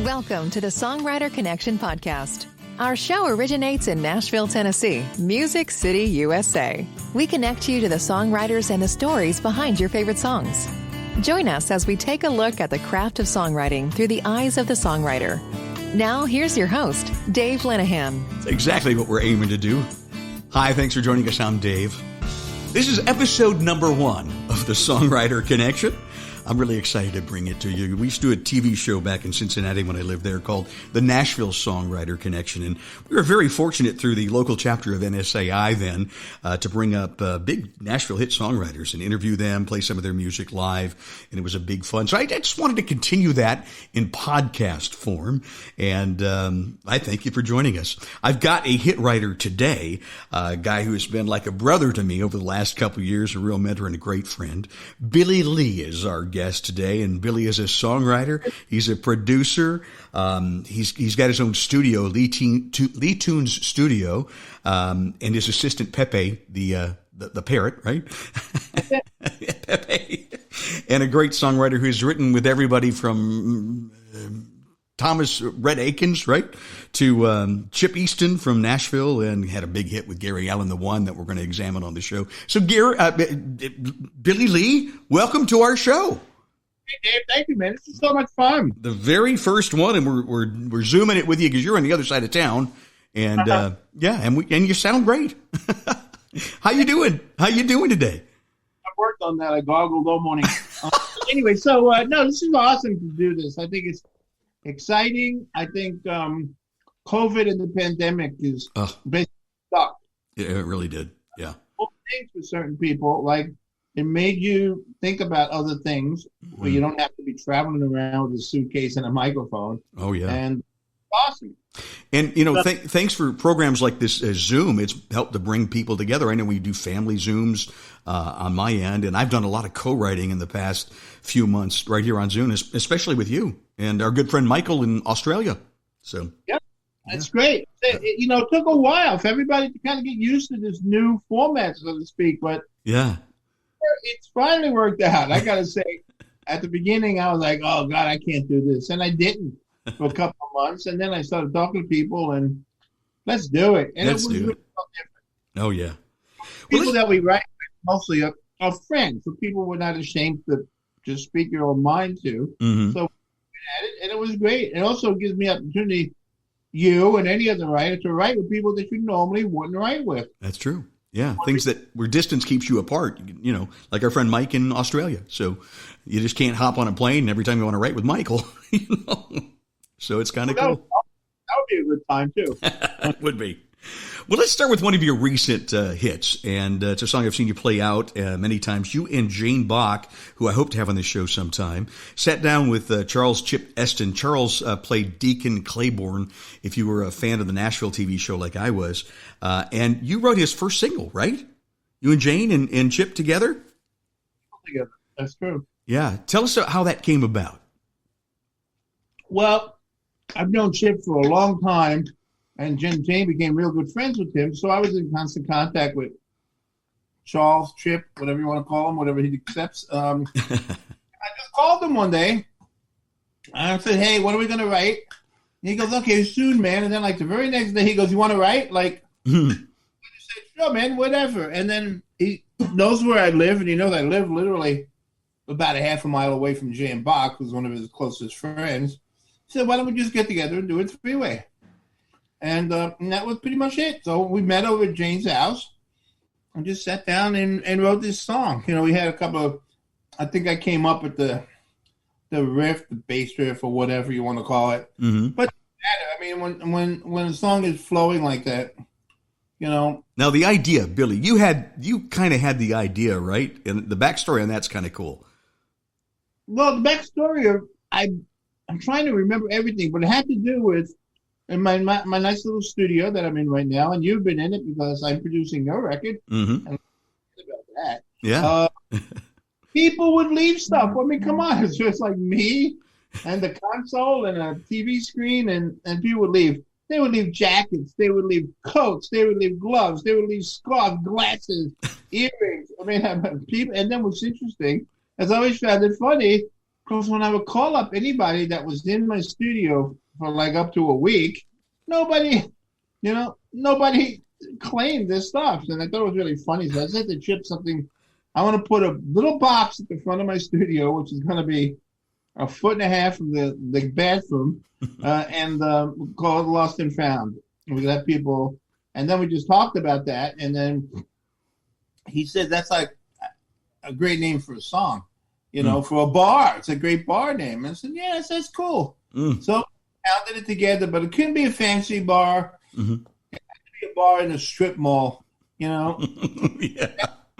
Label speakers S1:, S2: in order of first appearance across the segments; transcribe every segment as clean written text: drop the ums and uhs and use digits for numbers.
S1: Welcome to the Songwriter Connection podcast. Our show originates in Nashville, Tennessee, Music City, USA. We connect you to the songwriters and the stories behind your favorite songs. Join us as we take a look at the craft of songwriting through the eyes of the songwriter. Now, here's your host, Dave Lenahan.
S2: That's exactly what we're aiming to do. Hi, thanks for joining us. I'm Dave. This is episode number 1 of the Songwriter Connection. I'm really excited to bring it to you. We used to do a TV show back in Cincinnati when I lived there called the Nashville Songwriter Connection. And we were very fortunate through the local chapter of NSAI then to bring up big Nashville hit songwriters and interview them, play some of their music live. And it was a big fun. So I just wanted to continue that in podcast form. And I thank you for joining us. I've got a hit writer today, a guy who has been like a brother to me over the last couple of years, a real mentor and a great friend. Billy Lee is our guest today, and Billy is a songwriter. He's a producer. He's got his own studio, Lee Tunes Studio, and his assistant Pepe, the parrot, right? Pepe, and a great songwriter who's written with everybody from Thomas Red Akins, right, to Chip Easton from Nashville, and had a big hit with Gary Allan, the one that we're going to examine on the show. So, Billy Lee, welcome to our show.
S3: Hey, Dave, thank you, man. This is so much fun.
S2: The very first one, and we're zooming it with you because you're on the other side of town, and and you sound great. How you doing? How you doing today?
S3: I worked on that. I goggled all morning. Anyway, so no, this is awesome to do this. I think it's exciting. I think COVID and the pandemic is basically stuck.
S2: Yeah, it really did. Yeah.
S3: Well, things for certain people, like it made you think about other things where you don't have to be traveling around with a suitcase and a microphone.
S2: Oh, yeah.
S3: And awesome.
S2: And, thanks for programs like this Zoom. It's helped to bring people together. I know we do family Zooms on my end, and I've done a lot of co-writing in the past few months right here on Zoom, especially with you and our good friend Michael in Australia. So,
S3: yep, that's great. It took a while for everybody to kind of get used to this new format, so to speak, but
S2: yeah,
S3: it's finally worked out. I got to say, at the beginning, I was like, oh, God, I can't do this. And I didn't for a couple of months. And then I started talking to people, and let's do it. And it was really different.
S2: Oh, yeah.
S3: People that we write with mostly are friends, so people were not ashamed to just speak your own mind to.
S2: Mm-hmm.
S3: So we had it, and it was great. It also gives me opportunity, you and any other writer, to write with people that you normally wouldn't write with.
S2: That's true. Yeah, things that where distance keeps you apart, like our friend Mike in Australia. So you just can't hop on a plane and every time you want to write with Michael, So it's kind of cool.
S3: That would be a good time, too.
S2: It would be. Well, let's start with one of your recent hits, and it's a song I've seen you play out many times. You and Jane Bach, who I hope to have on the show sometime, sat down with Charles Chip Eston. Charles played Deacon Claiborne, if you were a fan of the Nashville TV show like I was, and you wrote his first single, right? You and Jane and Chip together?
S3: Together, that's true.
S2: Yeah. Tell us how that came about.
S3: Well, I've known Chip for a long time, and Jane became real good friends with him. So I was in constant contact with Charles, Chip, whatever you want to call him, whatever he accepts. I just called him one day, and I said, hey, what are we going to write? And he goes, okay, soon, man. And then like the very next day, he goes, you want to write? Like, I said, sure, man, whatever. And then he knows where I live, and he knows I live literally about a half a mile away from Jane Bach, who's one of his closest friends. He said, why don't we just get together and do it three-way? And that was pretty much it. So we met over at Jane's house and just sat down and wrote this song. We had a couple of, I think I came up with the riff, the bass riff, or whatever you want to call it. Mm-hmm. But I mean, when a song is flowing like that, Now
S2: the idea, Billy, you kind of had the idea, right? And the backstory on that's kind of cool.
S3: Well, the backstory I'm trying to remember everything, but it had to do with in my nice little studio that I'm in right now, and you've been in it because I'm producing your record.
S2: Mm-hmm.
S3: And about that,
S2: yeah.
S3: People would leave stuff. I mean, come on, it's just like me and the console and a TV screen, and people would leave. They would leave jackets. They would leave coats. They would leave gloves. They would leave scarves, glasses, earrings. I mean, people. And then what's interesting, as I always found it funny, Because when I would call up anybody that was in my studio for like up to a week, nobody claimed this stuff. And I thought it was really funny. So I said to Chip something, I want to put a little box at the front of my studio, which is going to be 1.5 feet from the bathroom, and call it Lost and Found. And we could have people, and then we just talked about that. And then he said, that's like a great name for a song. For a bar. It's a great bar name. And I said, yeah, that's cool. So we pounded it together, but it couldn't be a fancy bar. Mm-hmm. It had to be a bar in a strip mall,
S2: Yeah.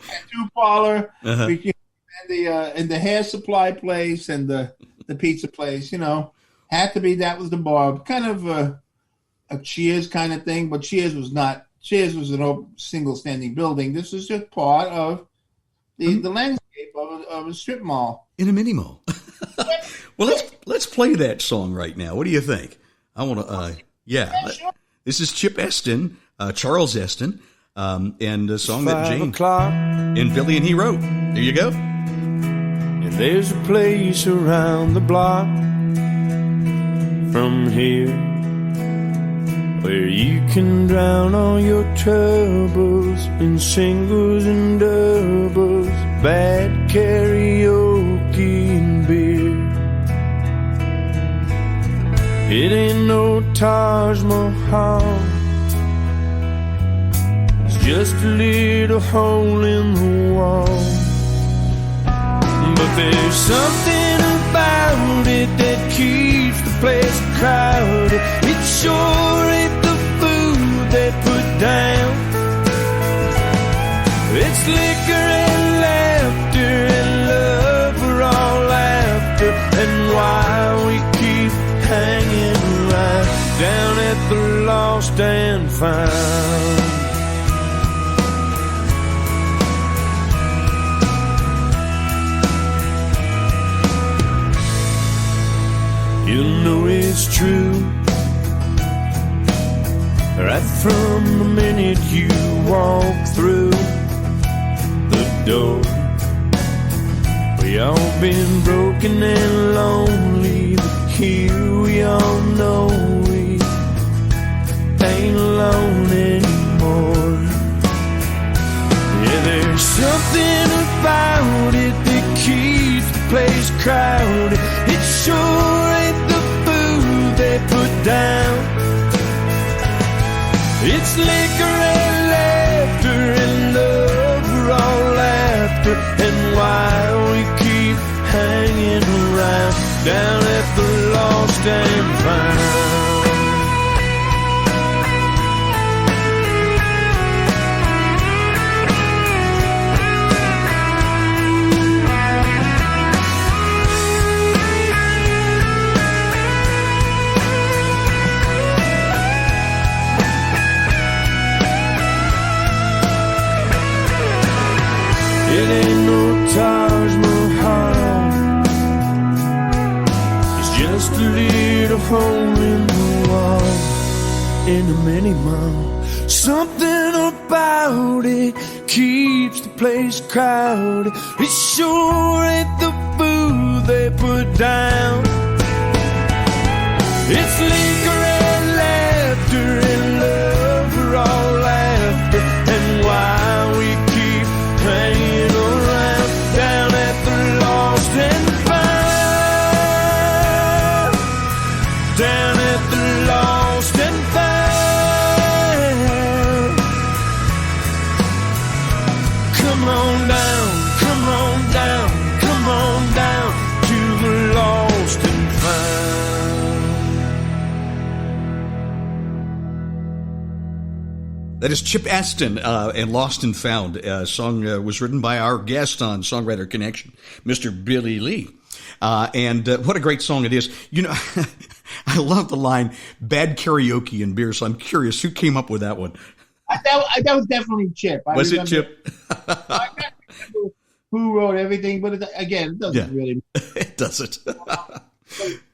S3: Tattoo parlor, and the hair supply place and the pizza place, had to be, that was the bar. Kind of a Cheers kind of thing, but Cheers was not. Cheers was an single standing building. This is just part of the landscape of a strip mall.
S2: In a mini mall. Well, let's play that song right now. What do you think? I want to,
S3: sure.
S2: This is Chip Eston, Charles Eston, and a song that Jane and Billy and he wrote. There you go.
S4: And there's a place around the block from here where you can drown all your troubles in singles and doubles, bad karaoke and beer. It ain't no Taj Mahal, it's just a little hole in the wall. But there's something about it that keeps the place crowded. It sure ain't the food they put down. It's liquor and laughter and love we're all after, and why we keep hanging right down at the Lost and Found. You'll know it's true right from the minute you walk through the door. We all been broken and lonely, but here we all know we ain't alone anymore. Yeah, there's something about it that keeps the place crowded. It sure ain't the food they put down. It's liquor and laughter and love we're all after, and why we keep hanging around down at the Lost and Found. It ain't no Taj Mahal, it's just a little hole in the wall in a mini mall. Something about it keeps the place crowded. It sure ain't the food they put down. It's liquor and laughter and love we're all after, and why we keep hanging around down at the Lost and Found. Down at the Lost and Found. Come on down, come on down, come on down to the Lost and Found.
S2: That is Chip Aston and Lost and Found. A song was written by our guest on Songwriter Connection, Mr. Billy Lee. And what a great song it is. I love the line, bad karaoke and beer. So I'm curious, who came up with that one?
S3: That was definitely Chip.
S2: Was it Chip?
S3: I can't remember who wrote everything, but it doesn't really matter.
S2: It doesn't.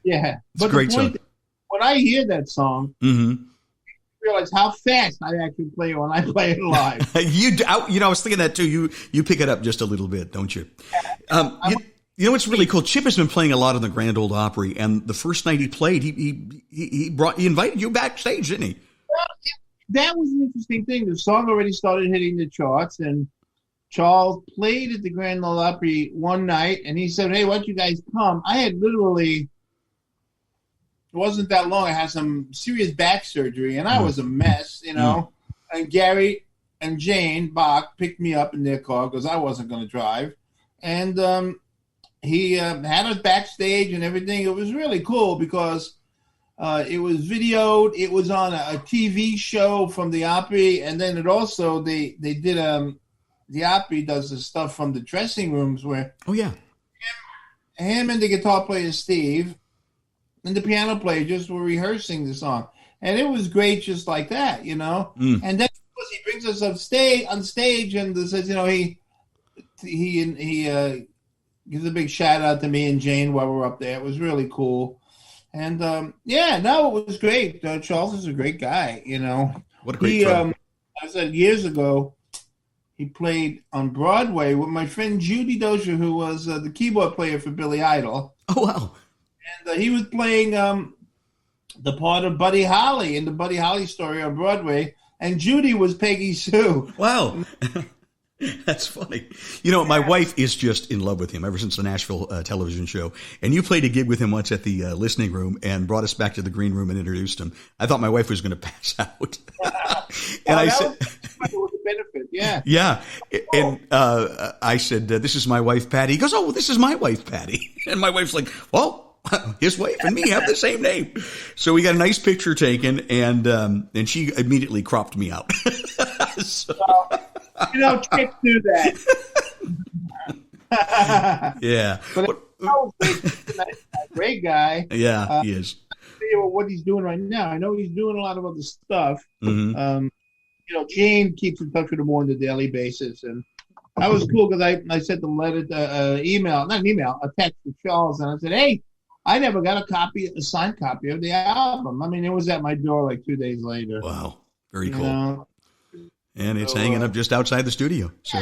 S3: Yeah.
S2: It's a great song.
S3: When I hear that song,
S2: mm-hmm.
S3: realize how fast I actually play when I play it live.
S2: I was thinking that too. You pick it up just a little bit, don't you? You know what's really cool? Chip has been playing a lot in the Grand Ole Opry, and the first night he played, he invited you backstage, didn't he?
S3: Well, that was an interesting thing. The song already started hitting the charts, and Charles played at the Grand Ole Opry one night, and he said, "Hey, why don't you guys come?" I had literally, it wasn't that long, I had some serious back surgery, and I was a mess, you know. And Gary and Jane Bach picked me up in their car because I wasn't going to drive. And he had us backstage and everything. It was really cool because it was videoed. It was on a TV show from the Opry. And then it also, they did, the Opry does the stuff from the dressing rooms where him and the guitar player, Steve, and the piano player just were rehearsing the song. And it was great just like that, you know. And then he brings us on stage and says, you know, he gives a big shout out to me and Jane while we're up there. It was really cool. And it was great. Charles is a great guy, you know.
S2: What a great friend.
S3: I said years ago, he played on Broadway with my friend Judy Dozier, who was the keyboard player for Billy Idol.
S2: Oh, wow.
S3: And he was playing the part of Buddy Holly in the Buddy Holly story on Broadway. And Judy was Peggy Sue.
S2: Wow. That's funny. You know, my wife is just in love with him ever since the Nashville television show. And you played a gig with him once at the listening room and brought us back to the green room and introduced him. I thought my wife was going to pass out. And I said,
S3: it was a benefit, yeah.
S2: Yeah. And I said, this is my wife, Patty. He goes, oh, well, this is my wife, Patty. And my wife's like, well, his wife and me have the same name. So we got a nice picture taken, and she immediately cropped me out. So.
S3: You know, chicks do that.
S2: Yeah.
S3: But he's a great guy.
S2: Yeah, he is.
S3: What he's doing right now. I know he's doing a lot of other stuff.
S2: Mm-hmm.
S3: You know, Jane keeps in touch with him on a daily basis, and that was cool because I sent a text to Charles, and I said, hey, I never got a signed copy of the album. I mean, it was at my door like 2 days later.
S2: Wow. Very cool.
S3: Know?
S2: And it's hanging up just outside the studio. So,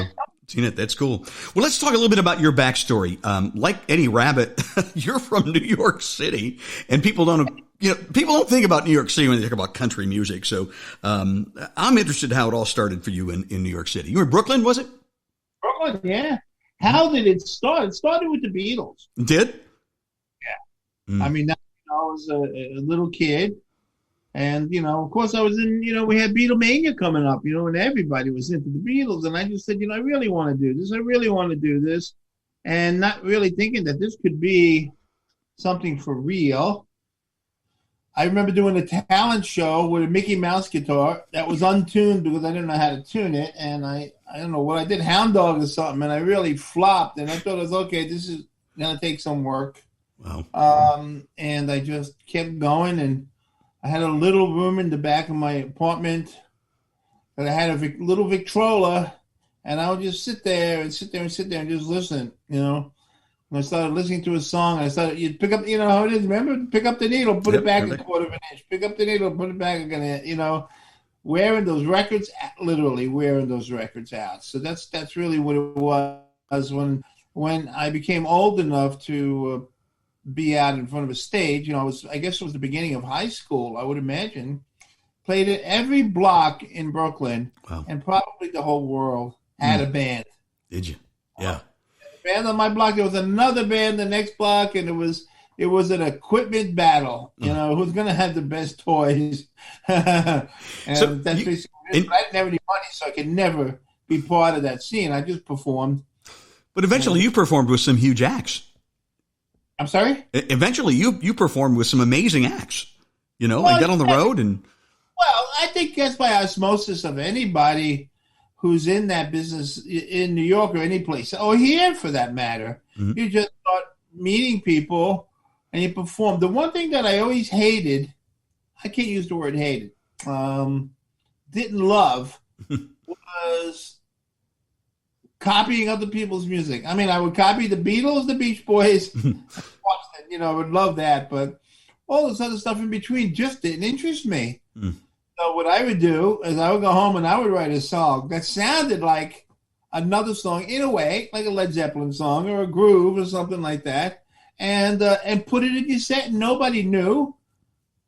S2: seen it. That's cool. Well, let's talk a little bit about your backstory. Like Eddie Rabbitt, you're from New York City, and people don't think about New York City when they talk about country music. So, I'm interested in how it all started for you in New York City. You were in Brooklyn, was it?
S3: Brooklyn, yeah. How did it start? It started with the Beatles.
S2: Did?
S3: Yeah. I mean, I was a little kid. And, you know, of course I was we had Beatlemania coming up, and everybody was into the Beatles. And I just said, I really want to do this. I really want to do this. And not really thinking that this could be something for real. I remember doing a talent show with a Mickey Mouse guitar that was untuned because I didn't know how to tune it. And I don't know what I did, Hound Dog or something. And I really flopped. And I thought it was, okay, this is going to take some work.
S2: Wow.
S3: And I just kept going, and I had a little room in the back of my apartment, and I had a little Victrola, and I would just sit there and just listen, When I started listening to a song, you'd pick up, how it is, remember? Pick up the needle, put it back a quarter of an inch. Pick up the needle, put it back again, wearing those records, literally wearing those records out. So that's really what it was when I became old enough to be out in front of a stage. I guess it was the beginning of high school, I would imagine. Played at every block in Brooklyn.
S2: Wow. And
S3: probably the whole world had a band.
S2: Did you? Yeah.
S3: A band on my block. There was another band the next block, and it was an equipment battle. Who's going to have the best toys? And
S2: so
S3: that's basically it. But I didn't have any money, so I could never be part of that scene. I just performed.
S2: But eventually you performed with some huge acts.
S3: I'm sorry?
S2: Eventually, you performed with some amazing acts, and got on the road. And
S3: well, I think that's by osmosis of anybody who's in that business in New York or any place, or here for that matter. Mm-hmm. You just start meeting people and you perform. The one thing that I always hated, I can't use the word hated, didn't love, was copying other people's music. I mean, I would copy the Beatles, the Beach Boys, I would love that, but all this other stuff in between just didn't interest me. So what I would do is I would go home and I would write a song that sounded like another song in a way, like a Led Zeppelin song or a groove or something like that, and put it in your set. And nobody knew,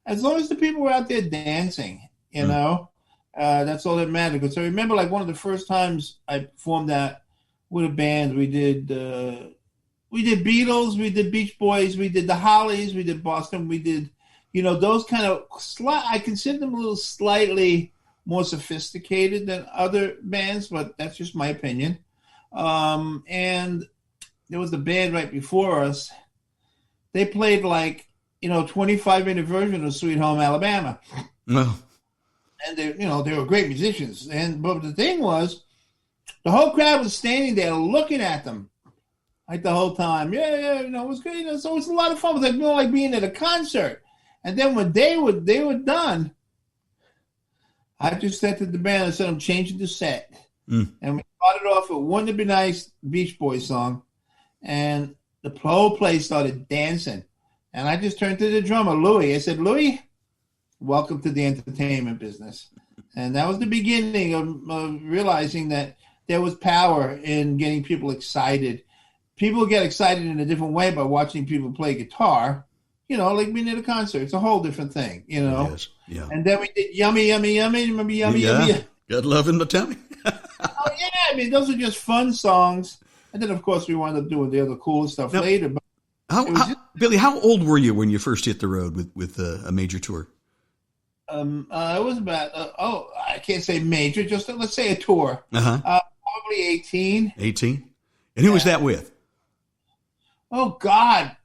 S3: as long as the people were out there dancing. You know, that's all that mattered. Because I remember, like, one of the first times I performed that with a band, we did Beatles, we did Beach Boys, we did the Hollies, we did Boston, we did, you know, those kind of I consider them a little slightly more sophisticated than other bands, but that's just my opinion. And there was a band right before us. They played, like, you know, 25-minute version of Sweet Home Alabama.
S2: No.
S3: And they were great musicians. But the thing was, the whole crowd was standing there looking at them, like, the whole time. Yeah, you know, it was good. You know, so it was a lot of fun. It was like, more like being at a concert. And then when they were done, I just said to the band, I said, I'm changing the set. And we started off with Wouldn't It Be Nice Beach Boys song. And the whole place started dancing. And I just turned to the drummer, Louie. I said, Louie, welcome to the entertainment business. And that was the beginning of realizing that there was power in getting people excited. People get excited in a different way by watching people play guitar. You know, like being at a concert. It's a whole different thing, you know.
S2: Yes, yeah.
S3: And then we did Yummy, Yummy, Yummy. Remember Yummy, Yummy?
S2: Good love in the tummy.
S3: Oh, yeah. I mean, those are just fun songs. And then, of course, we wound up doing the other cool stuff later. But
S2: Billy, how old were you when you first hit the road with a major tour?
S3: It was about, I can't say major, just let's say a tour. Probably 18.
S2: 18? And who was that with?
S3: Oh, God.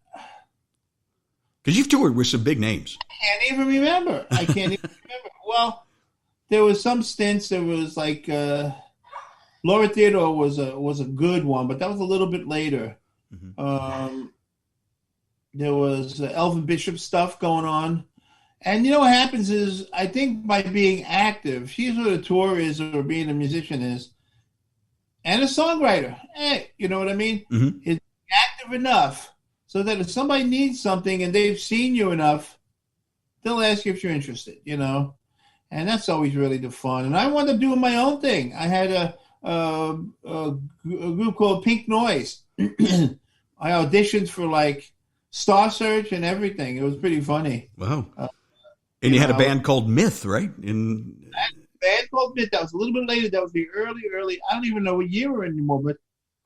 S2: Because you've toured with some big names.
S3: I can't even remember. Well, there was some stints. There was like Laura Theodore was a good one, but that was a little bit later. There was Elvin Bishop stuff going on. And you know what happens is, I think by being active, here's what a tour is, or being a musician is, and a songwriter. Hey, you know what I mean? It's active enough so that if somebody needs something and they've seen you enough, they'll ask you if you're interested, you know? And that's always really the fun. And I wound up doing my own thing. I had a group called Pink Noise. I auditioned for, like, Star Search and everything. It was pretty funny.
S2: Wow. And you had a band called Myth, right?
S3: Band called Myth. That was a little bit later. That was the early, I don't even know what year we're in anymore, but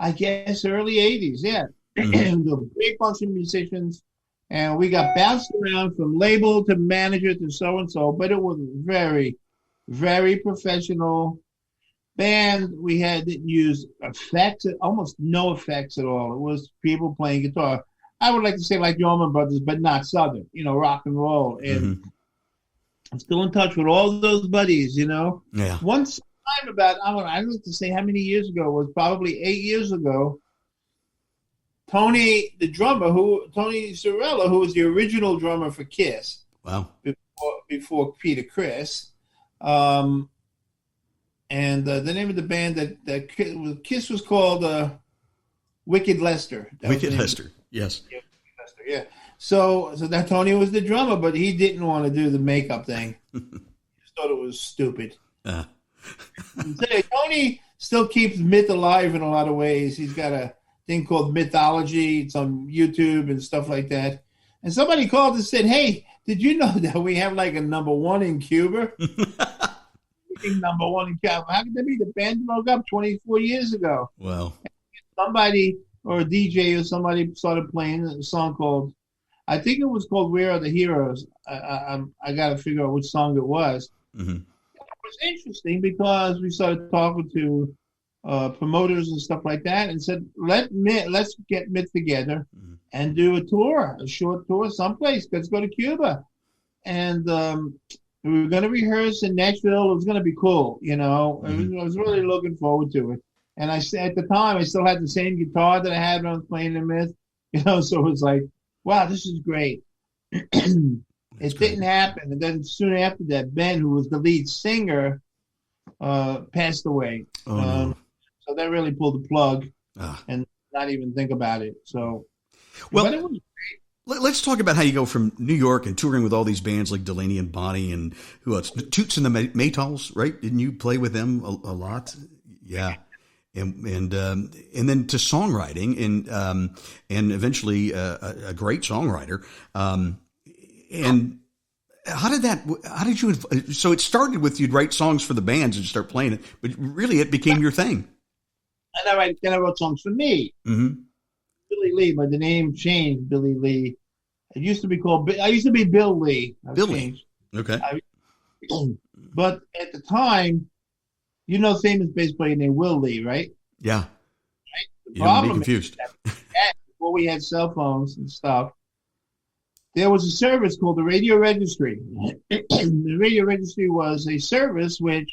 S3: I guess early 80s, yeah. And a big bunch of musicians. And we got bounced around from label to manager to so-and-so, but it was very, very professional band. We didn't use effects, almost no effects at all. It was people playing guitar. I would like to say like the Allman Brothers, but not Southern, you know, rock and roll. And I'm still in touch with all those buddies, you know.
S2: Yeah.
S3: Once time about, I don't know to say how many years ago, it was probably 8 years ago, Tony, the drummer, Tony Sorella, who was the original drummer for Kiss.
S2: Wow.
S3: Before Peter Criss. And the name of the band that Kiss was called Wicked Lester.
S2: Wicked Lester, yes.
S3: Yeah, Wicked Lester, yeah. So that Tony was the drummer, but he didn't want to do the makeup thing. He just thought it was stupid. Tony still keeps Myth alive in a lot of ways. He's got a thing called Mythology. It's on YouTube and stuff like that. And somebody called and said, "Hey, did you know that we have like a number one in Cuba?" Number one in Cuba. How could that be? The band broke up 24 years ago.
S2: Wow.
S3: Somebody or a DJ or somebody started playing a song called, I think it was called "Where Are the Heroes." I got to figure out which song it was. It was interesting because we started talking to promoters and stuff like that, and said, let's get Myth together and do a short tour someplace. Let's go to Cuba. And we were going to rehearse in Nashville. It was going to be cool, you know. I was really looking forward to it. And at the time, I still had the same guitar that I had when I was playing in Myth, you know, so it was like, wow, this is great. It didn't happen. And then soon after that, Ben, who was the lead singer, passed away. No. So that really pulled the plug and not even think about it. So, well, but it was great.
S2: Let's talk about how you go from New York and touring with all these bands like Delaney and Bonnie and who else? Toots and the Maytals, right? Didn't you play with them a lot? Yeah. and then to songwriting and eventually a great songwriter. And how did you, so it started with you'd write songs for the bands and start playing it, but really it became your thing.
S3: And I wrote songs for me.
S2: Mm-hmm.
S3: Billy Lee, but the name changed, Billy Lee. It used to be called, I used to be Bill Lee.
S2: Bill Lee. Okay.
S3: But at the time, famous bass player named Will Lee, right?
S2: Yeah.
S3: Right? The
S2: You don't
S3: problem
S2: be confused.
S3: is that before we had cell phones and stuff, there was a service called the Radio Registry. The Radio Registry was a service which,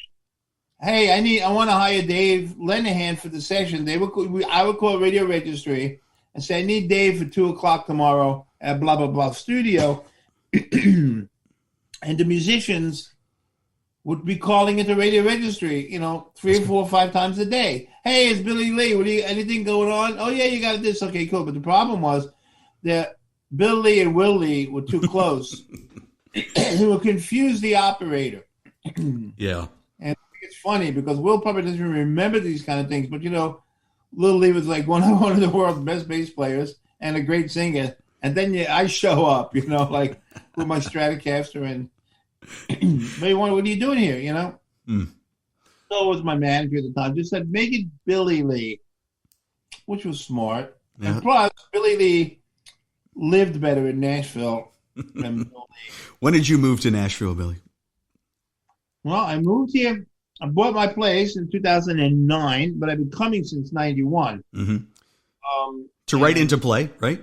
S3: hey, I want to hire Dave Lenahan for the session. I would call Radio Registry and say, I need Dave for 2:00 tomorrow at blah, blah, blah studio. And the musicians would be calling into Radio Registry, 3 or 4 or 5 times a day. Hey, it's Billy Lee. Anything going on? Oh, yeah, you got this. Okay, cool. But the problem was that Bill Lee and Will Lee were too close. They would confuse the operator.
S2: Yeah.
S3: And it's funny because Will probably doesn't even remember these kind of things. But, Lil Lee was like one of the world's best bass players and a great singer. And then I show up, like with my Stratocaster and, what are you doing here, So was my manager at the time. Just said, make it Billy Lee, which was smart. Yeah. And plus, Billy Lee lived better in Nashville than Bill Lee.
S2: When did you move to Nashville, Billy?
S3: Well, I moved here. I bought my place in 2009, but I've been coming since 91.
S2: Mm-hmm. To write into play, right?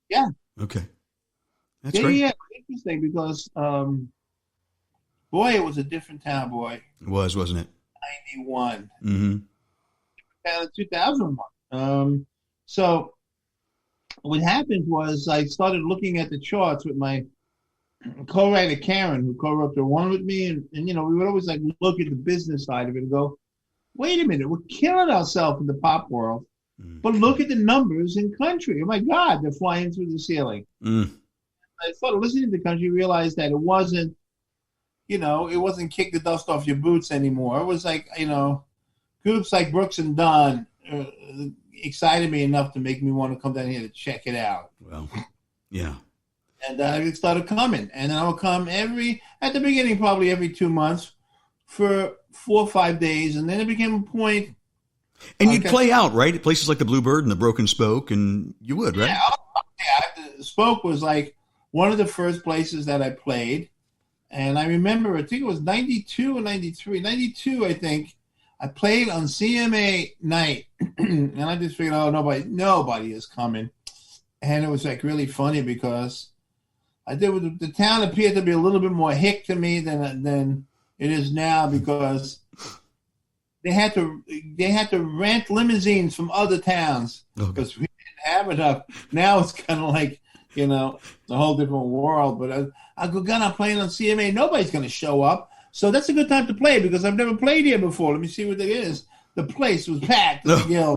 S3: Yeah.
S2: Okay. That's great.
S3: Yeah. Interesting because, boy, it was a different town, boy.
S2: It was, wasn't it?
S3: 91.
S2: Mm-hmm.
S3: Town in 2001. So what happened was I started looking at the charts with my co-writer Karen, who co-wrote the one with me, and we would always look at the business side of it and go, wait a minute, we're killing ourselves in the pop world, but look at the numbers in country. Oh my God, they're flying through the ceiling. I started listening to country, realized that it wasn't kick the dust off your boots anymore. It was groups like Brooks and Dunn excited me enough to make me want to come down here to check it out.
S2: Well, yeah.
S3: And it started coming. And then I would come at the beginning, probably every 2 months for 4 or 5 days. And then it became a point.
S2: And you'd play out, right? At places like the Bluebird and the Broken Spoke, and you would, right?
S3: Yeah. The Spoke was one of the first places that I played. And I remember, I think it was 92 or 93. 92, I think. I played on CMA night. And I just figured, nobody is coming. And it was really funny because the town appeared to be a little bit more hick to me than it is now because they had to rent limousines from other towns because we didn't have enough. Now it's kind of a whole different world. But I go, God, I'm playing on CMA. Nobody's going to show up. So that's a good time to play because I've never played here before. Let me see what it is. The place was packed. And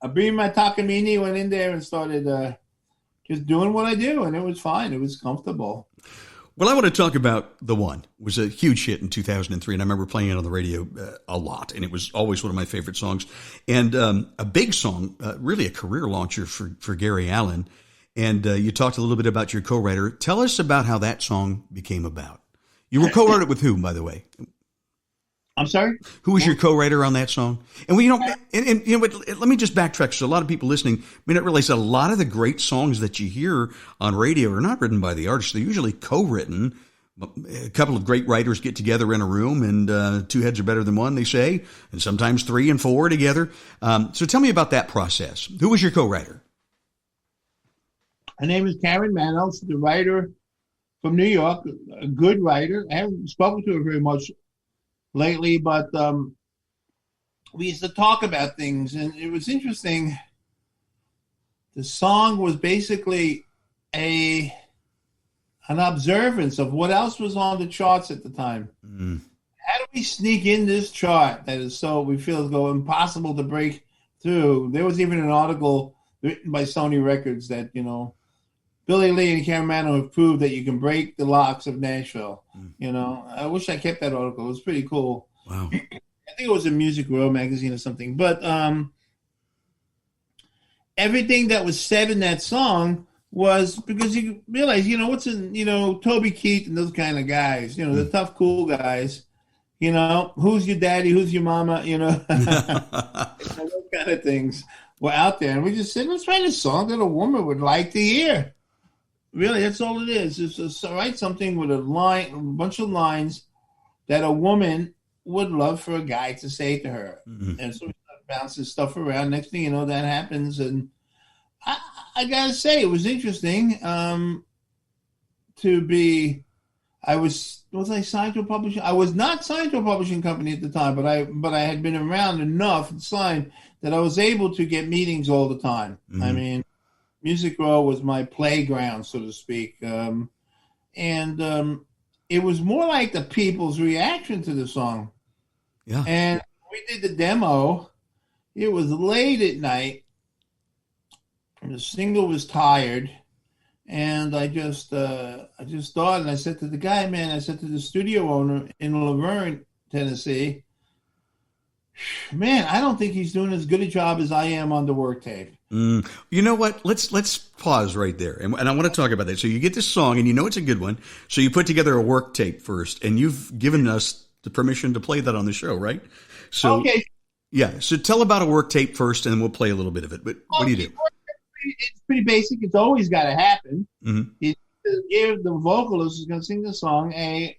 S3: I beamed my Takamine, went in there and started just doing what I do, and it was fine. It was comfortable.
S2: Well, I want to talk about The One. It was a huge hit in 2003, and I remember playing it on the radio a lot, and it was always one of my favorite songs. And a big song, really a career launcher for Gary Allan. And you talked a little bit about your co-writer. Tell us about how that song became about. You were co-wrote it with whom, by the way?
S3: I'm sorry?
S2: Who was your co-writer on that song? And let me just backtrack. So a lot of people listening may not realize that a lot of the great songs that you hear on radio are not written by the artist. They're usually co-written. A couple of great writers get together in a room, and 2 heads are better than one, they say, and sometimes 3 and 4 together. So tell me about that process. Who was your co-writer?
S3: Her name is Karen Manos, she's a writer from New York, a good writer. I haven't spoken to her very much lately, but we used to talk about things, and it was interesting. The song was basically an observance of what else was on the charts at the time. Mm. How do we sneak in this chart that is we feel as though impossible to break through? There was even an article written by Sony Records that, Billy Lee and Karen Mano have proved that you can break the locks of Nashville. I wish I kept that article. It was pretty cool.
S2: Wow.
S3: I think it was a Music Row magazine or something. But everything that was said in that song was because you realize, what's in, Toby Keith and those kind of guys, the tough, cool guys, who's your daddy, who's your mama, those kind of things were out there. And we just said, let's write a song that a woman would like to hear. Really, that's all it is. It's just write something with a bunch of lines that a woman would love for a guy to say to her. Mm-hmm. And so we started bouncing stuff around. Next thing you know, that happens. And I got to say, it was interesting to be, was I signed to a publishing? I was not signed to a publishing company at the time, but I had been around enough and signed that I was able to get meetings all the time. Mm-hmm. I mean, Music Row was my playground, so to speak. And it was more like the people's reaction to the song.
S2: Yeah.
S3: And we did the demo. It was late at night. The single was tired. And I just thought, and I said to the guy, I said to the studio owner in Laverne, Tennessee, man, I don't think he's doing as good a job as I am on the work tape.
S2: You know what? Let's pause right there. And I want to talk about that. So you get this song and you know it's a good one. So you put together a work tape first and you've given us the permission to play that on the show, right? So,
S3: okay.
S2: Yeah. So tell about a work tape first and then we'll play a little bit of it. But what do you do?
S3: It's pretty basic. It's always got to happen.
S2: Mm-hmm.
S3: You give the vocalist who's going to sing the song a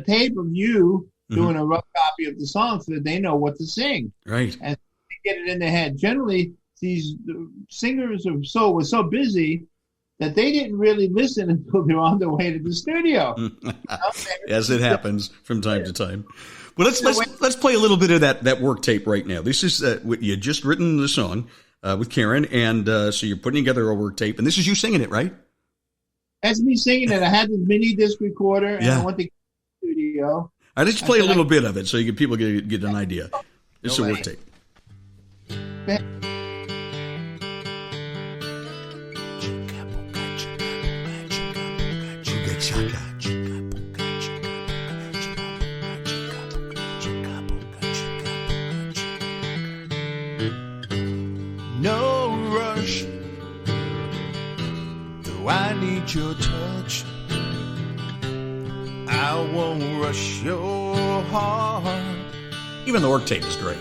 S3: tape of you doing a rough copy of the song so that they know what to sing.
S2: Right.
S3: And they get it in their head. Generally, these singers were so busy that they didn't really listen until they were on their way to the studio.
S2: As it happens from time to time. Well, let's play a little bit of that work tape right now. This is you had just written the song with Karen, and so you're putting together a work tape, and this is you singing it, right?
S3: That's me singing it. I had this mini disc recorder, and I went to the studio.
S2: All right, let's play a little bit of it so people get an idea. It's a work tape.
S4: No rush, though I need your touch. I won't rush your heart.
S2: Even the work tape is great.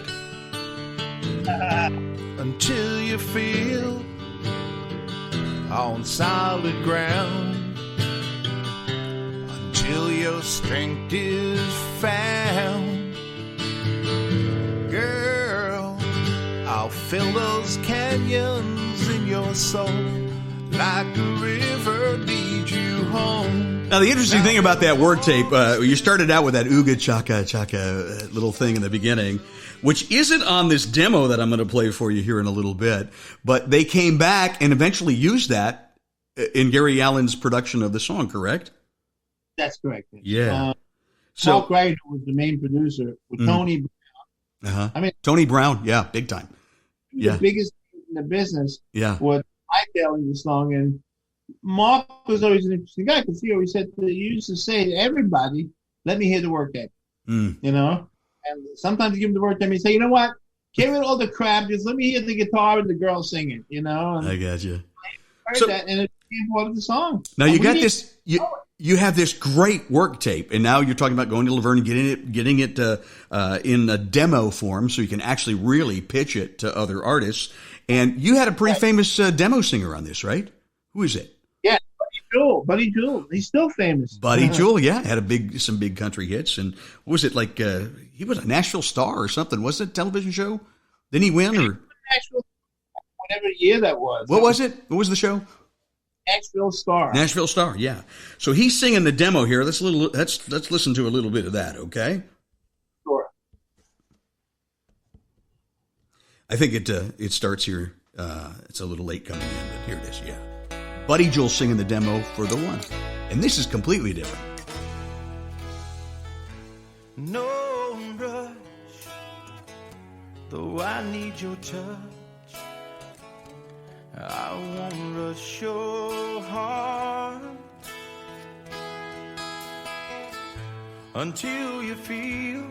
S4: Until you feel on solid ground. Until your strength is found. Girl, I'll fill those canyons in your soul like a river leads you home.
S2: Now, the interesting thing about that work tape, you started out with that ooga chaka chaka little thing in the beginning, which isn't on this demo that I'm going to play for you here in a little bit, but they came back and eventually used that in Gary Allan's production of the song, correct?
S3: That's correct.
S2: Yeah.
S3: Mark Ryder was the main producer with Tony Brown.
S2: Uh-huh. I mean, Tony Brown, yeah, big time.
S3: The biggest in the business
S2: was
S3: hightailing the song, and Mark was always an interesting guy because he always said he used to say to everybody, "Let me hear the work tape," you know. And sometimes you give him the work tape, and he say, "You know what? Get rid of all the crap. Just let me hear the guitar and the girl singing." You know. And
S2: I got you.
S3: I heard that, and it became part of the song.
S2: Now you got this. You have this great work tape, and now you're talking about going to Laverne and getting it in a demo form, so you can actually really pitch it to other artists. And you had a pretty famous demo singer on this, right? Who is it?
S3: Yeah, Buddy Jewell. He's still famous.
S2: Buddy Jewell, yeah, had some big country hits. And what was it like? He was a Nashville star or something. Was it a television show? Didn't he win? Or
S3: Nashville, whatever year that was.
S2: What was it? What was the show?
S3: Nashville Star.
S2: Nashville Star, yeah. So he's singing the demo here. Let's listen to a little bit of that, okay?
S3: Sure.
S2: I think it starts here. It's a little late coming in, but here it is, yeah. Buddy Jewell singing the demo for The One. And this is completely different.
S4: No rush, though I need your touch. I won't rush your heart until you feel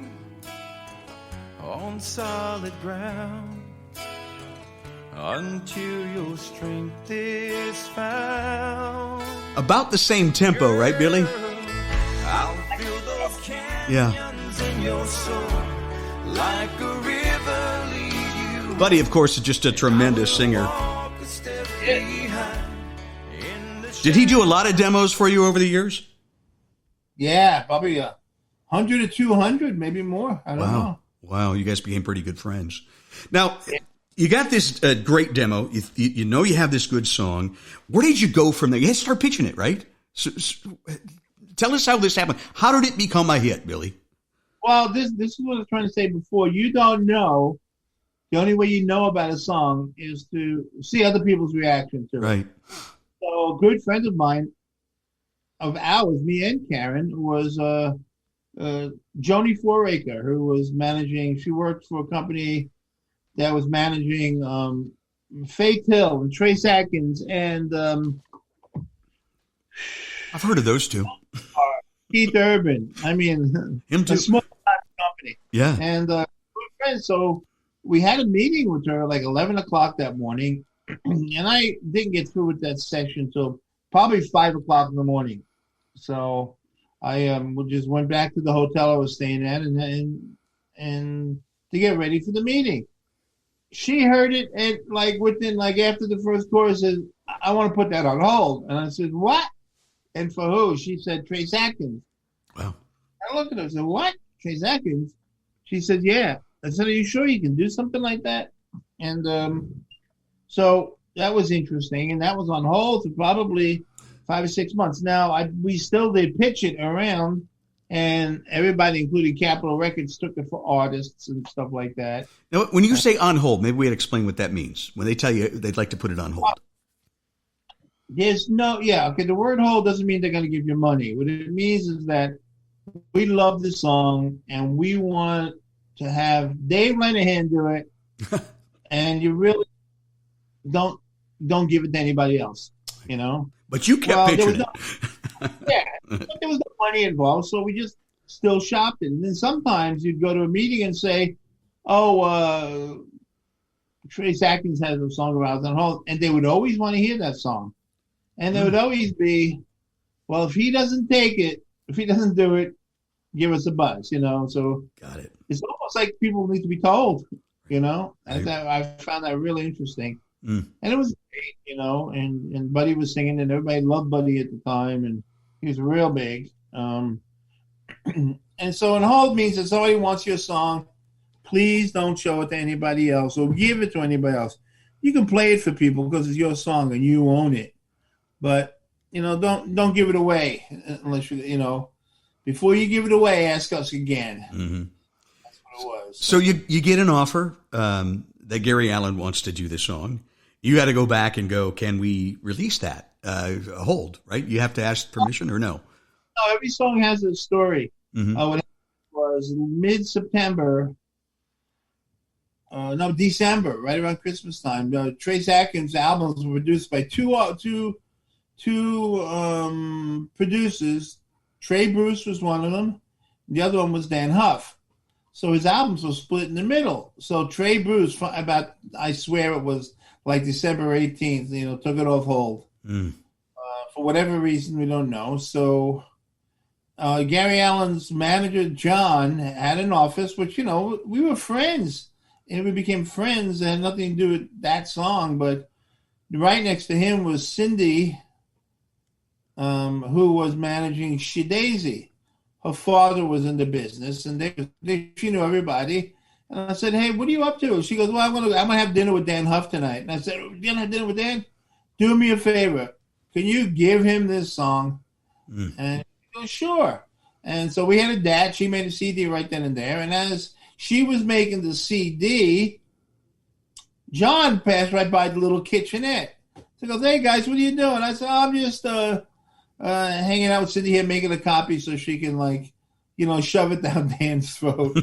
S4: on solid ground until your strength is found.
S2: About the same tempo, right, Billy?
S4: I'll feel those canyons in your soul like a river lead you.
S2: Buddy, of course, is just a tremendous singer. Did he do a lot of demos for you over the years?
S3: Yeah, probably 100 or 200, maybe more. I don't know.
S2: Wow, you guys became pretty good friends. Now, you got this great demo. You know you have this good song. Where did you go from there? You had to start pitching it, right? So, tell us how this happened. How did it become a hit, Billy?
S3: Well, this is what I was trying to say before. You don't know. The only way you know about a song is to see other people's reaction to it.
S2: Right.
S3: So a good friend of mine, of ours, me and Karen, was Joni Foraker, who was managing. She worked for a company that was managing Faith Hill and Trace Atkins and
S2: I've heard of those two.
S3: Keith Urban. I mean,
S2: him too.
S3: A small company.
S2: Yeah.
S3: And good friends. So we had a meeting with her like 11 o'clock that morning, and I didn't get through with that session until probably 5 o'clock in the morning. So I just went back to the hotel I was staying at and to get ready for the meeting. She heard it and after the first chorus says, I want to put that on hold. And I said, what? And for who? She said, Trace Atkins.
S2: Wow.
S3: I looked at her and said, what? Trace Atkins? She said, yeah. I said, are you sure you can do something like that? And so that was interesting. And that was on hold for probably 5 or 6 months. Now, we still did pitch it around, and everybody, including Capitol Records, took it for artists and stuff like that.
S2: Now, when you say on hold, maybe we had to explain what that means. When they tell you they'd like to put it on hold.
S3: The word hold doesn't mean they're going to give you money. What it means is that we love the song, and we want to have Dave Lenihan do it, and you really don't give it to anybody else, you know?
S2: But you kept pitching it.
S3: But there was no money involved, so we just still shopped it. And then sometimes you'd go to a meeting and say, Trace Atkins has a song about on hold, and they would always want to hear that song. And there would always be, well, if he doesn't take it, if he doesn't do it, give us a buzz, you know? So
S2: got it.
S3: It's almost like people need to be told, you know?
S2: Right.
S3: I found that really interesting.
S2: Mm.
S3: And it was great, you know, and Buddy was singing, and everybody loved Buddy at the time, and he was real big. And so on hold means if somebody wants your song, please don't show it to anybody else or give it to anybody else. You can play it for people because it's your song and you own it. But, you know, don't give it away unless you know, before you give it away, ask us again.
S2: Mm-hmm.
S3: That's what it was.
S2: So you get an offer that Gary Allan wants to do this song. You got to go back and go, can we release that? Hold, right? You have to ask permission or no?
S3: No, every song has a story.
S2: Mm-hmm.
S3: What was mid-September, December, right around Christmas time. Trace Atkins' albums were produced by two producers. Trey Bruce was one of them. The other one was Dan Huff. So his albums were split in the middle. So Trey Bruce, I swear it was like December 18th, you know, took it off hold.
S2: Mm.
S3: For whatever reason, we don't know. So Gary Allan's manager, John, had an office, which, you know, we were friends. And we became friends. It had nothing to do with that song. But right next to him was Cindy, who was managing She Daisy. Her father was in the business, and she knew everybody. And I said, hey, what are you up to? She goes, well, I'm gonna have dinner with Dan Huff tonight. And I said, you're going to have dinner with Dan? Do me a favor. Can you give him this song? Mm. And she goes, sure. And so we had a DAT. She made a CD right then and there. And as she was making the CD, John passed right by the little kitchenette. He goes, hey, guys, what are you doing? I said, I'm just hanging out with Cindy here, making a copy so she can, like, you know, shove it down Dan's throat.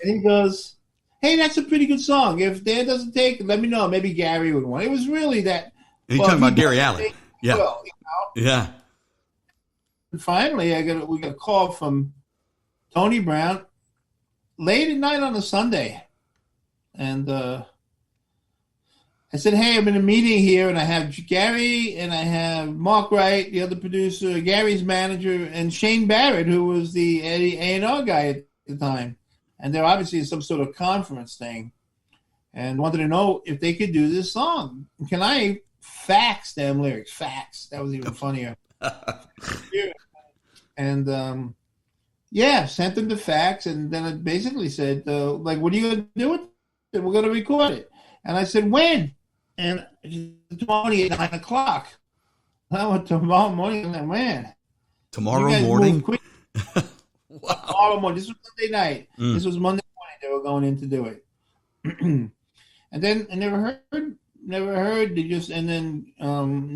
S3: And he goes, hey, that's a pretty good song. If Dan doesn't take it, let me know. Maybe Gary would want it. It was really that.
S2: You're talking about Gary Allan. Yeah.
S3: Well, you know?
S2: Yeah.
S3: And finally, we got a call from Tony Brown late at night on a Sunday. And I said, hey, I'm in a meeting here, and I have Gary, and I have Mark Wright, the other producer, Gary's manager, and Shane Barrett, who was the A&R guy at the time. And they're obviously in some sort of conference thing, and wanted to know if they could do this song. Can I fax them lyrics? Fax. That was even funnier. And, sent them the fax, and then it basically said, what are you going to do with it? We're going to record it. And I said, when? And tomorrow morning at 9 o'clock. I went tomorrow morning, and I'm like, man.
S2: Tomorrow morning?
S3: Wow. Tomorrow morning. This was Monday night. This was Monday morning they were going in to do it. And then I never heard. They just, and then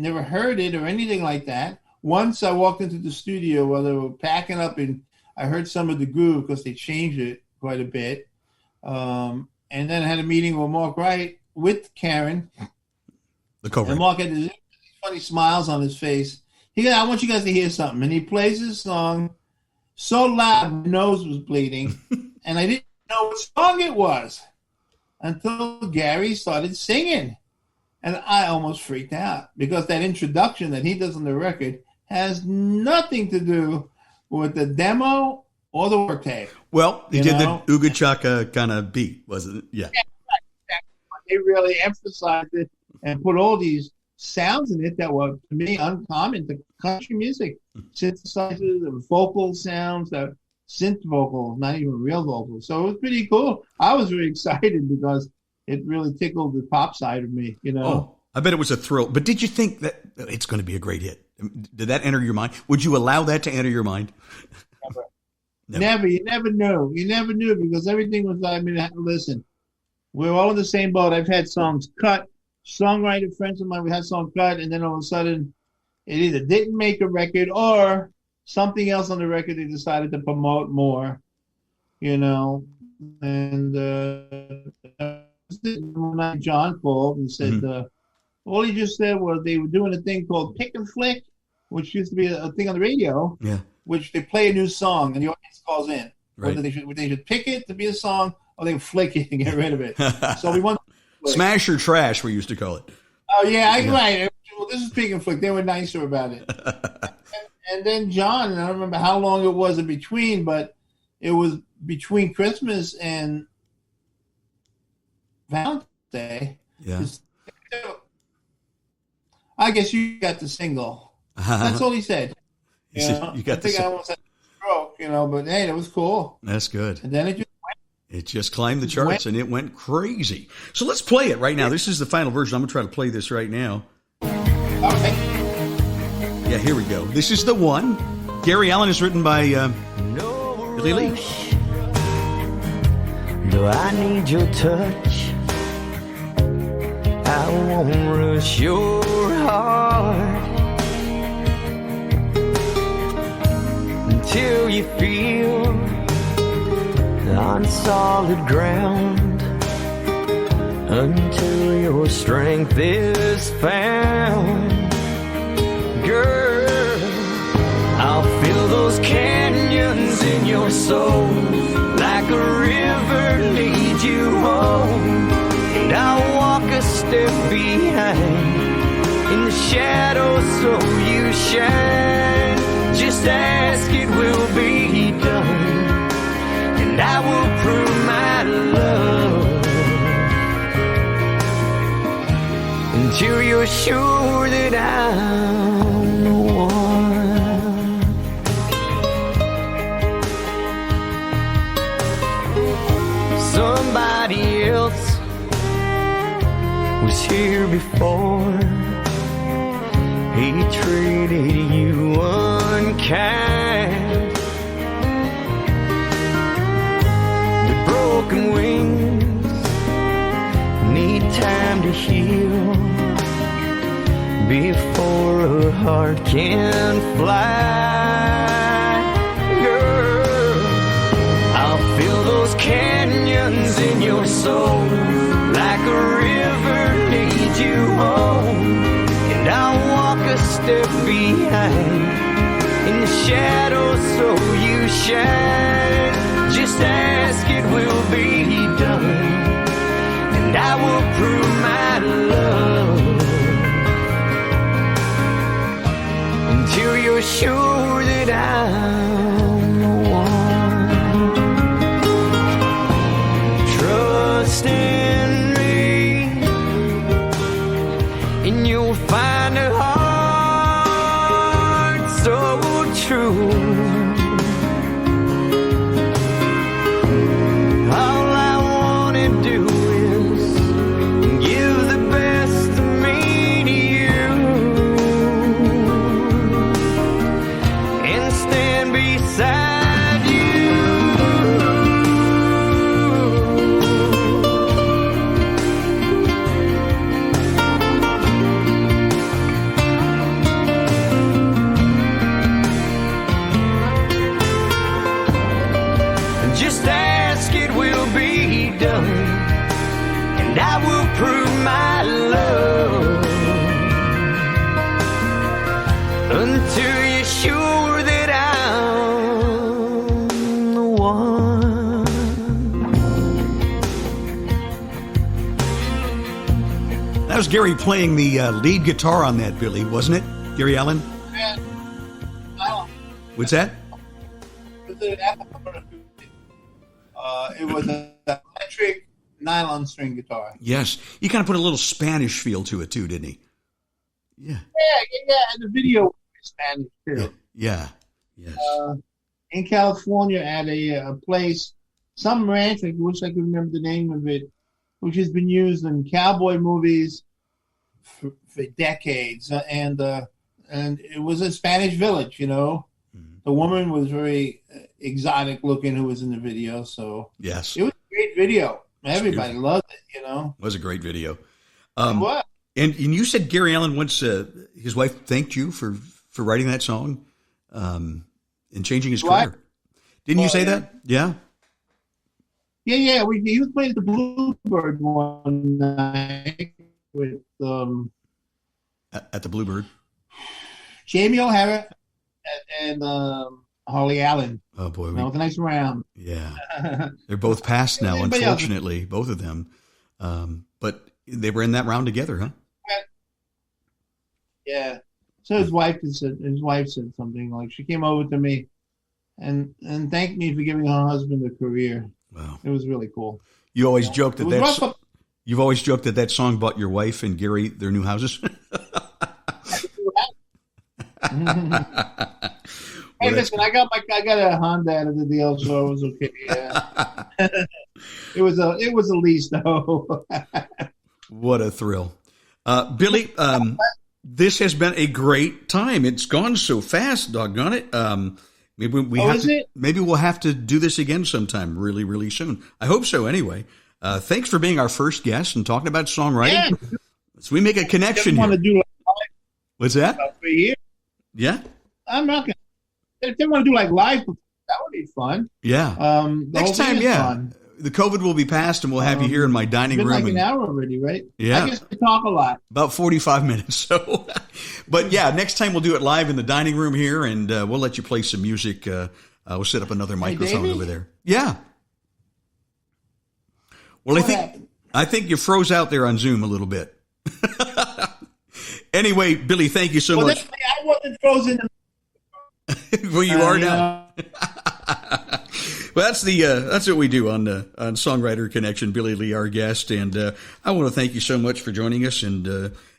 S3: never heard it or anything like that. Once I walked into the studio while they were packing up, and I heard some of the groove because they changed it quite a bit. And then I had a meeting with Mark Wright with Karen.
S2: The cover.
S3: And Mark had these funny smiles on his face. He goes, I want you guys to hear something. And he plays his song so loud my nose was bleeding. And I didn't know what song it was until Gary started singing. And I almost freaked out because that introduction that he does on the record has nothing to do with the demo or the work tape.
S2: Well, he did the Ooga Chaka kind of beat, wasn't it? Yeah.
S3: They really emphasized it and put all these sounds in it that were, to me, uncommon to country music. Synthesizers and vocal sounds, that synth vocals, not even real vocals. So it was pretty cool. I was really excited because it really tickled the pop side of me,
S2: Oh, I bet it was a thrill. But did you think that it's going to be a great hit? Did that enter your mind? Would you allow that to enter your mind?
S3: Never. You never knew. You never knew because everything was, listen, we're all in the same boat. I've had songs cut. Songwriter friends of mine, we had songs cut, and then all of a sudden it either didn't make a record or something else on the record they decided to promote more, And one night John called and said, all he just said was they were doing a thing called Pick and Flick, which used to be a thing on the radio, which they play a new song and the audience calls in.
S2: Right.
S3: Whether they should pick it to be a song or they would flick it and get rid of it. So we want
S2: Smash or trash, we used to call it.
S3: Oh, yeah, right. Well, this is Pick and Flick. They were nicer about it. and then John, and I don't remember how long it was in between, but it was between Christmas and Valentine's Day.
S2: Yeah.
S3: I guess you got the single. That's all he said.
S2: You got
S3: I think I almost had a stroke, but hey, it was cool.
S2: That's good.
S3: And then it just went.
S2: It just climbed the charts and it went crazy. So let's play it right now. This is the final version. I'm going to try to play this right now.
S3: Okay.
S2: Yeah, here we go. This is the one. Gary Allan is written by Billy Lee.
S4: Do I need your touch? I won't rush your heart until you feel on solid ground, until your strength is found. Girl, I'll fill those canyons in your soul like a river leads you home. And I'll walk a step behind in the shadows so you shine. Just ask, it will be done. And I will prove my love until you're sure that I'm the one. Somebody else was here before. He treated you unkind. Broken wings need time to heal before a heart can fly. Girl, I'll fill those canyons in your soul like a river leads you home. And I'll walk a step behind in the shadows so you shine. Just ask, it will prove my love until you're sure that I'm the one. Trust in me, and you'll find a heart so true. Just ask, it will be done, and I will prove my love until you're sure that I'm the one.
S2: That was Gary playing the lead guitar on that, Billy, wasn't it? Gary Allan?
S3: Yeah.
S2: What's that?
S3: It was an electric nylon string guitar.
S2: Yes. He kind of put a little Spanish feel to it, too, didn't he? Yeah.
S3: Yeah. And the video was Spanish, too.
S2: Yeah. Yes.
S3: In California at a place, some ranch, I wish I could remember the name of it, which has been used in cowboy movies for decades. And it was a Spanish village, you know. Mm-hmm. The woman was very exotic looking who was in the video. So
S2: yes,
S3: it was a great video. Everybody loved it, you know.
S2: It was a great video.
S3: What?
S2: And you said Gary Allan once, his wife thanked you for writing that song and changing his career. Didn't you say that? Yeah.
S3: Yeah. He was playing at the Bluebird one night with
S2: at the Bluebird.
S3: Jamie O'Hara and Holly Allen.
S2: Oh boy,
S3: that was a nice round.
S2: Yeah, they're both passed now, unfortunately, both of them. But they were in that round together, huh?
S3: Yeah. So his wife said something like, she came over to me and thanked me for giving her husband a career.
S2: Wow, it
S3: was really cool.
S2: You always joked that you've always joked that song bought your wife and Gary their new houses.
S3: Hey, listen, I got a Honda out of the deal, so it was okay. Yeah. it was a lease though.
S2: What a thrill, Billy! This has been a great time. It's gone so fast, doggone it. Maybe maybe we'll have to do this again sometime, really, really soon. I hope so. Anyway, thanks for being our first guest and talking about songwriting. Yeah. So we make a connection here. What's that?
S3: About 3 years.
S2: Yeah.
S3: I'm not gonna. If they want to do like live, that would be fun.
S2: Yeah. Next time, fun. The COVID will be past, and we'll have you here in my dining room.
S3: Like an hour already, right?
S2: Yeah.
S3: I guess we talk a lot.
S2: About 45 minutes. So, but yeah, next time we'll do it live in the dining room here, and we'll let you play some music. We'll set up another microphone over there. Yeah. Well, I think you froze out there on Zoom a little bit. Anyway, Billy, thank you so much.
S3: I wasn't frozen.
S2: Well, you are now. Well, that's what we do on Songwriter Connection. Billy Lee, our guest, and I want to thank you so much for joining us, and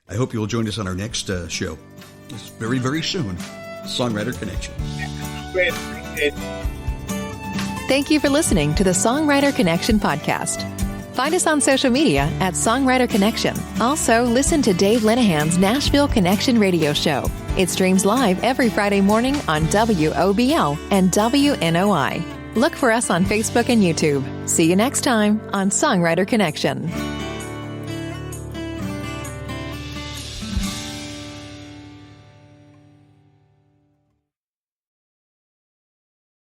S2: I hope you'll join us on our next show. It's very, very soon. Songwriter Connection.
S3: Great.
S1: Thank you for listening to the Songwriter Connection podcast. Find us on social media at Songwriter Connection. Also, listen to Dave Linehan's Nashville Connection radio show. It streams live every Friday morning on WOBL and WNOI. Look for us on Facebook and YouTube. See you next time on Songwriter Connection.